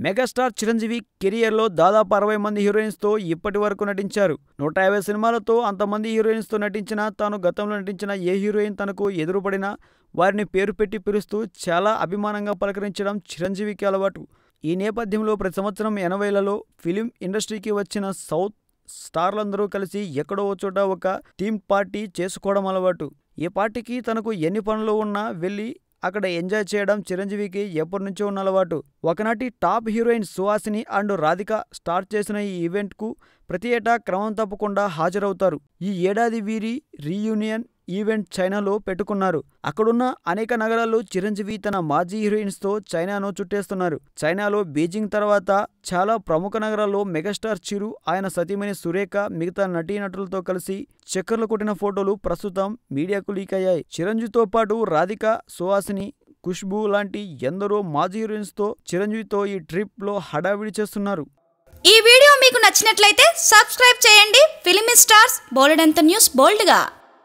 Megastar Chiranjeevi కెరియర్లో దాదాపు 60 మంది హీరోయిన్స్తో ఇప్పటి వరకు నటించారు. 150 సినిమాలతో అంతమంది హీరోయిన్స్తో నటించినా తాను గతంలో నటించిన ఏ హీరోయిన్ తనకు ఎదురుపడినా వారిని పేరు పెట్టి పిలుస్తూ చాలా అభిమానంగా పలకరించడం చిరంజీవికి అలవాటు. ఈ నేపథ్యంలో ప్రతి సంవత్సరం 80లలో ఫిలిం ఇండస్ట్రీకి వచ్చిన సౌత్ స్టార్లందరూ కలిసి ఎక్కడో చోట ఒక థీమ్ పార్టీ చేసుకోవడం అలవాటు. ఈ పార్టీకి తనకు ఎన్ని పనులు ఉన్నా వెళ్ళి అక్కడ ఎంజాయ్ చేయడం చిరంజీవికి ఎప్పటినుంచో ఉన్న అలవాటు. ఒకనాటి top heroine Suhasini and Radhika start చేసిన ఈ ఈవెంట్కు ప్రతి ఏటా క్రమం తప్పకుండా హాజరవుతారు. ఈ ఏడాది వీరి రీయూనియన్ ఈవెంట్ చైనాలో పెట్టుకున్నారు. అక్కడున్న అనేక నగరాల్లో చిరంజీవి తన మాజీ హీరోయిన్స్తో చైనాను చుట్టేస్తున్నారు. చైనాలో బీజింగ్ తర్వాత చాలా ప్రముఖ నగరాల్లో మెగాస్టార్ చిరు, ఆయన సతీమణి సురేఖ, మిగతా నటీనటులతో కలిసి చక్కర్లు కొట్టిన ఫోటోలు ప్రస్తుతం మీడియాకు లీక్ అయ్యాయి. చిరంజీవితో పాటు రాధిక, సుహాసిని, ఖుష్బూ లాంటి ఎందరో మాజీ హీరోయిన్స్తో చిరంజీవితో ఈ ట్రిప్లో హడావిడి చేస్తున్నారు. ఈ వీడియో మీకు నచ్చినట్లయితే సబ్స్క్రైబ్ చేయండి. ఫిలిమి స్టార్స్ బోలెడంత న్యూస్ బోల్డ్గా.